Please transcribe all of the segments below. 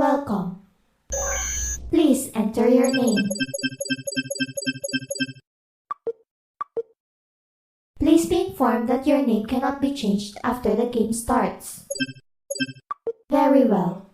Welcome. Please enter your name. Please be informed that your name cannot be changed after the game starts. Very well.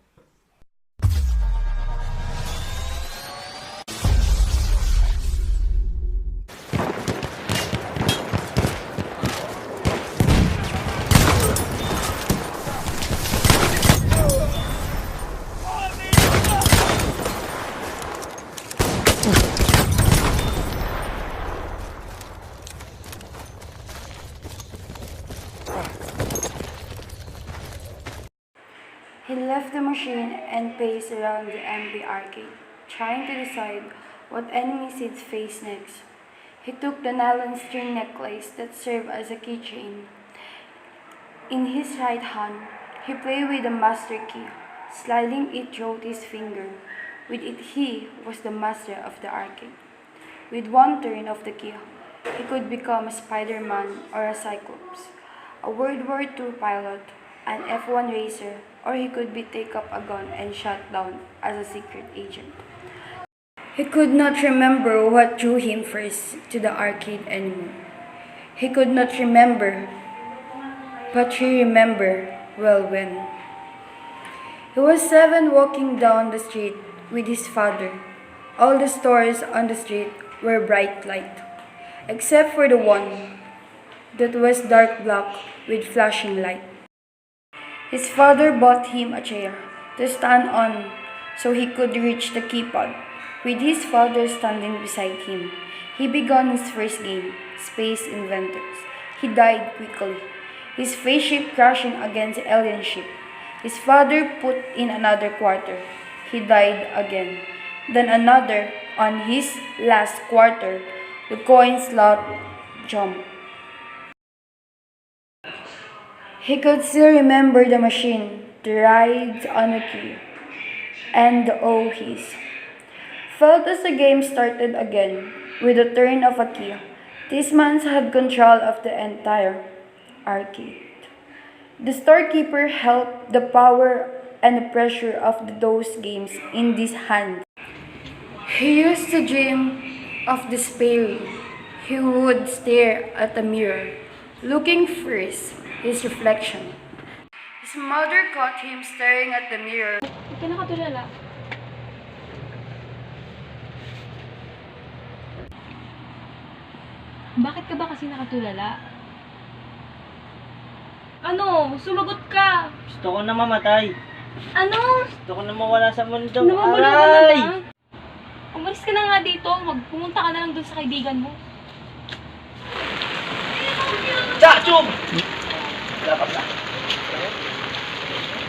He left the machine and paced around the empty arcade, trying to decide what enemies he'd face next. He took the nylon string necklace that served as a keychain. In his right hand, he played with the master key, sliding it through his finger. With it, he was the master of the arcade. With one turn of the key, he could become a Spider-Man or a Cyclops, a World War II pilot, an F1 racer, or he could take up a gun and shot down as a secret agent. He could not remember what drew him first to the arcade anymore. He could not remember, but he remembered well when. He was 7 walking down the street with his father. All the stores on the street were bright light, except for the one that was dark black with flashing light. His father bought him a chair to stand on so he could reach the keypad. With his father standing beside him, he began his first game, Space Inventors. He died quickly, his spaceship crashing against an alien ship. His father put in another quarter. He died again. Then another on his last quarter. The coin slot jumped. He could still remember the machine, the rides on the key, and the OHs. Felt as the game started again, with the turn of a key. This man had control of the entire arcade. The storekeeper held the power and the pressure of those games in his hands. He used to dream of despairing. He would stare at a mirror, looking first his reflection. His mother caught him staring at the mirror. Huwag ka nakatulala. Bakit ka ba kasi nakatulala? Ano? Sumagot ka! Gusto ko na mamatay. Ano? Gusto ko na mawala sa mundo. Namamalo ka na Aray! ba? Umalis ka na nga dito. Pumunta ka na lang dun sa kaibigan mo. Chachum! Dapat na.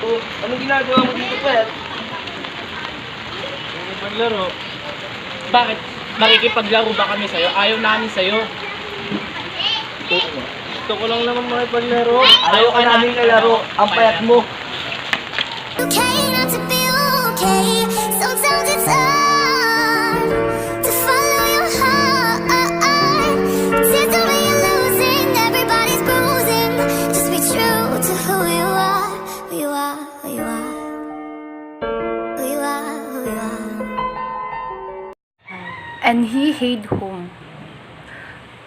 Oh, anong ginagawa mo dito, Pet? Maglaro. Bakit? Makikipaglaro ba kami sa'yo? Ayaw namin sa'yo. Gusto ko lang naman makipaglaro. Ayaw ka namin kalaro. Ang payat mo. Okay not to be okay. Sometimes it's hard to follow your heart. Tears don't mean you're losing. Everybody's bruising. Just be true to who you are. Who you are. Who you are. Who you are. Who you are. And he hid home.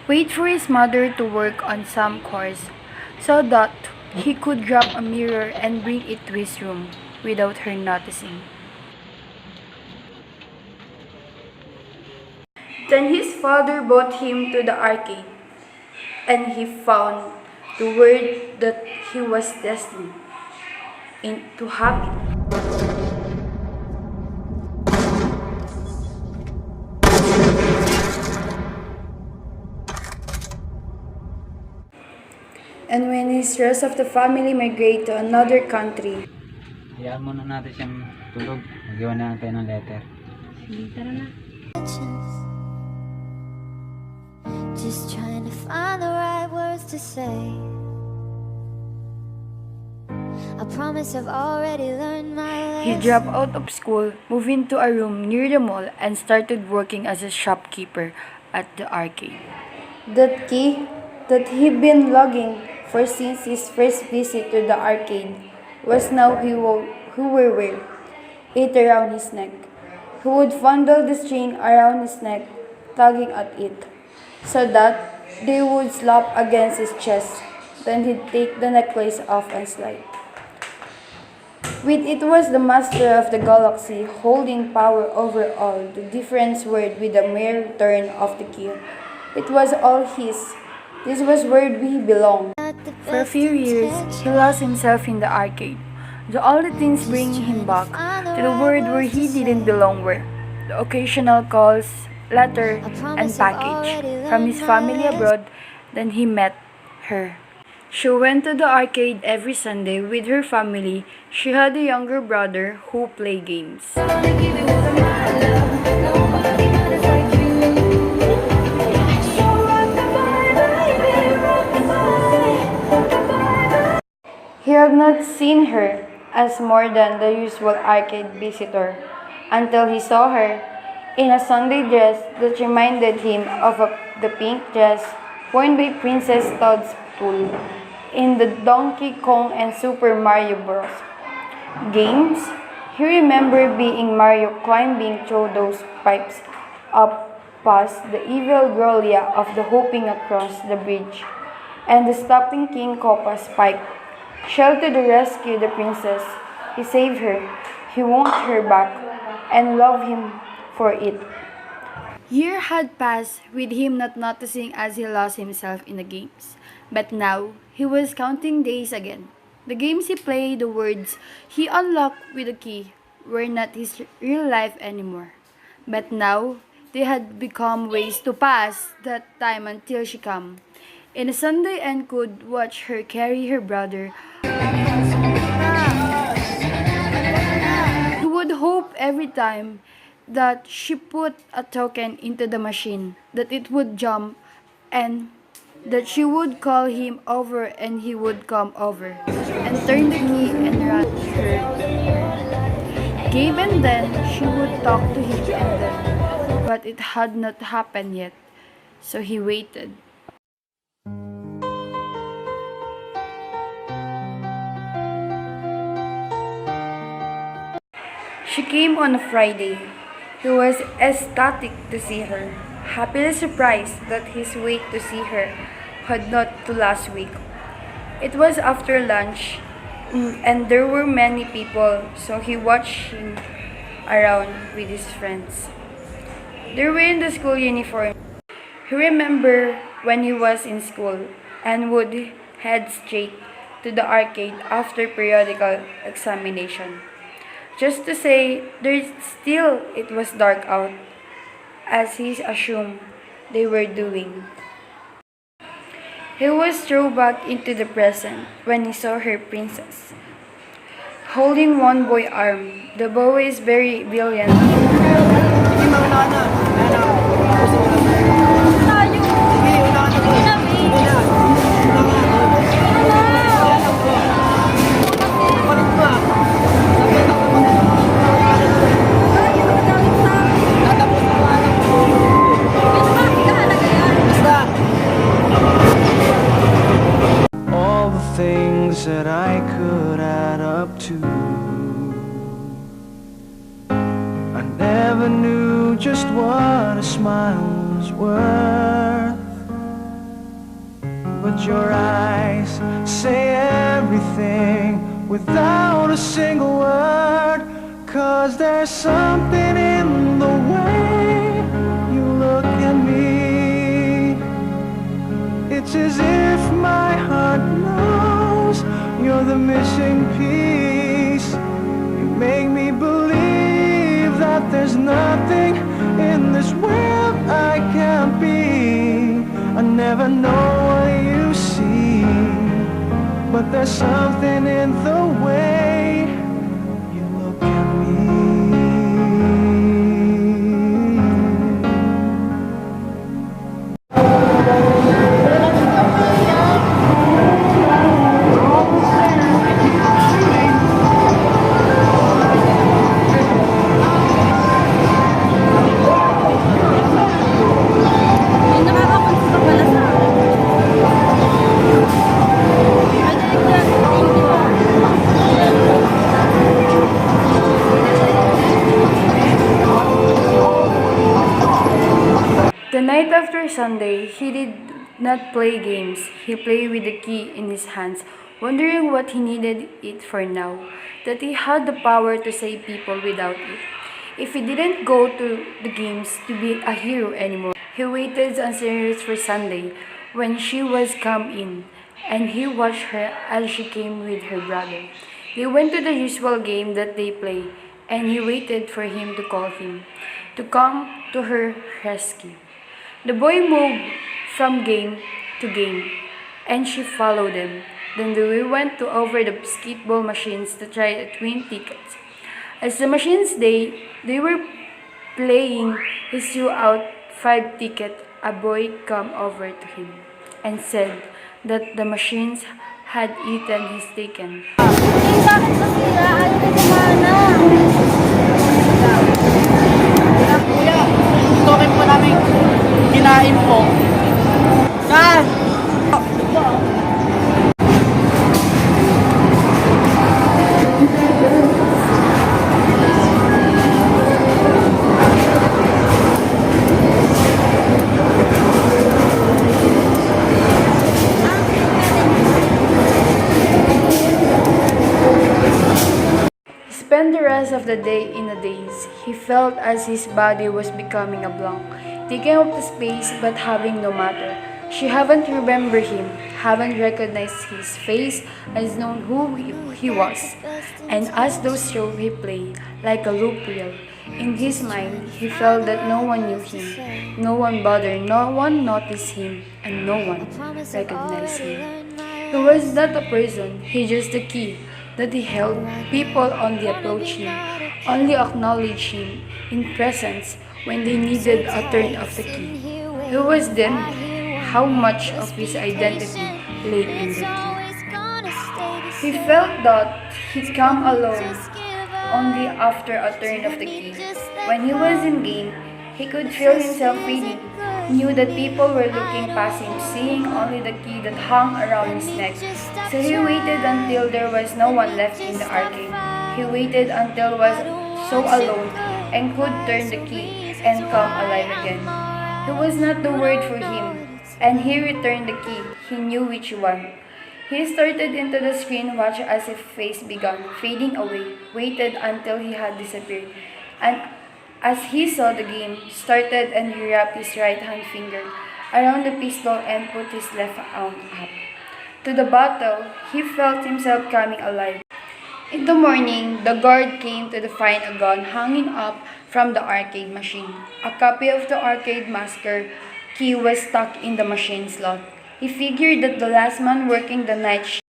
Wait for his mother to work on some course so that he could grab a mirror and bring it to his room without her noticing. Then his father brought him to the arcade, and he found the word that he was destined to happen. And when his rest of the family migrate to another country, Hayaan muna natin siyang tulog. Mag-iwan na tayo ng letter. Sige, tara na. Just trying to find the right words to say. I promise I've already learned my he lesson. dropped out of school, moved into a room near the mall, and started working as a shopkeeper at the arcade. That key that he'd been logging for since his first visit to the arcade was now who were where. ate around his neck. He would fondle the string around his neck, tugging at it, so that they would slap against his chest. Then he'd take the necklace off and slide. With it was the master of the galaxy, holding power over all, the difference word with a mere turn of the key. It was all his. This was where he belonged. For a few years, he lost himself in the arcade. The only things bringing him back to the world where he didn't belong were the occasional calls, letter, and package from his family abroad. Then he met her. She went to the arcade every Sunday with her family. She had a younger brother who played games. He had not seen her as more than the usual arcade visitor until he saw her in a Sunday dress that reminded him of the pink dress worn by Princess Toadstool in the Donkey Kong and Super Mario Bros. Games. He remembered being Mario climbing through those pipes up past the evil Growlia of the hopping across the bridge, and the stopping King Koopa's spike. Shell to the rescue the princess. He saved her. He won her back and loved him for it. Year had passed with him not noticing as he lost himself in the games. But now, he was counting days again. The games he played, the words he unlocked with a key, were not his real life anymore. But now, they had become ways to pass that time until she came. In a Sunday and could watch her carry her brother. He would hope every time that she put a token into the machine that it would jump and that she would call him over and he would come over and turn the key and run her. Gave and then she would talk to him and then, but it had not happened yet, so he waited. She came on a Friday. He was ecstatic to see her, happily surprised that his wait to see her had not to last week. It was after lunch, and there were many people, so he watched him around with his friends. They were in the school uniform. He remembered when he was in school and would head straight to the arcade after periodical examination. Just to say, it was dark out, as he assumed they were doing. He was thrown back into the present when he saw her princess, holding one boy's arm. The boy is very brilliant. Things that I could add up to, I never knew just what a smile was worth. But your eyes say everything without a single word. 'Cause there's something in the way you look at me. It's as if my heart knows you're the missing piece. You make me believe that there's nothing in this world I can't be. I never know what you see, but there's something in the way you look at me. night after Sunday, he did not play games. He played with the key in his hands, wondering what he needed it for now, that he had the power to save people without it. If he didn't go to the games to be a hero anymore, he waited anxiously for Sunday when she was come in, and he watched her as she came with her brother. They went to the usual game that they play, and he waited for him to call him, to come to her rescue. The boy moved from game to game, and she followed them. Then they went to over the basketball machines to try to win tickets. As the machines they were playing, he threw out 5 tickets. A boy came over to him and said that the machines had eaten his ticket. Bakit ba sila? Ayaw na kumana. Kuya, token po namin kinain po. Saan? He spent the rest of the day in a daze. He felt as his body was becoming a blank, taking up the space but having no matter. She haven't remembered him, haven't recognized his face, has known who he was. And as those show he played, like a loop reel, in his mind he felt that no one knew him, no one bothered, no one noticed him, and no one recognized him. He was not a person, he just a key that he held. People only approached him, only acknowledged him in presence when they needed a turn of the key. He was then how much of his identity lay in the key. He felt that he came alone only after a turn of the key. When he was in game, he could feel himself reading, knew that people were looking past him, seeing only the key that hung around his neck. So he waited until there was no one left in the arcade. He waited until he was so alone and could turn the key and come alive again. It was not the word for him, and he returned the key. He knew which one. He started into the screen, watched as his face began fading away, waited until he had disappeared, and as he saw the game started, and he wrapped his right hand finger around the pistol and put his left arm up to the battle, he felt himself coming alive. In the morning, the guard came to find a gun hanging up from the arcade machine. A copy of the arcade master key was stuck in the machine slot. He figured that the last man working the night shift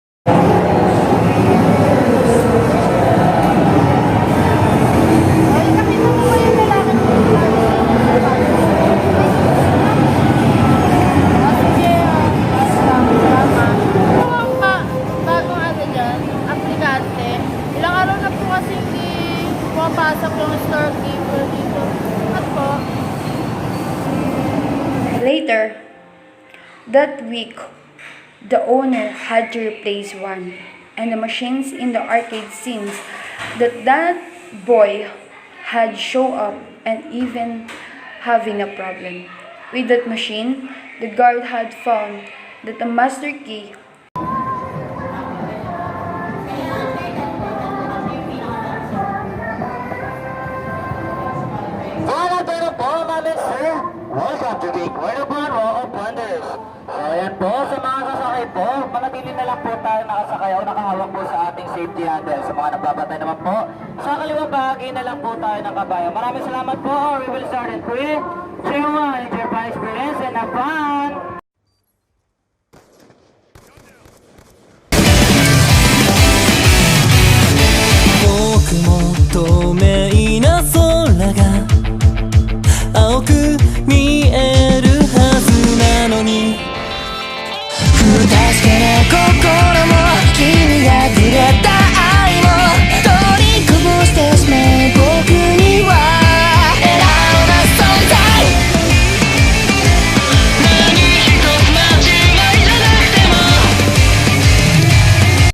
Later, that week, the owner had to replace one, and the machines in the arcade since that boy had shown up and even having a problem. With that machine, the guard had found that the master key welcome to the incredible Walk of Wonders. So ayan po, sa mga sasakay po, manatili na lang po tayo nakasakay o nakahawak po sa ating safety handle. Sa mga nagbabatay naman po, sa kaliwang bahagi na lang po tayo ng kabayo. Maraming salamat po. We will start in 3, 2, 1. Enjoy your fun experience and have fun! 僕も透明な空が青く見えるはずなのに不確かな心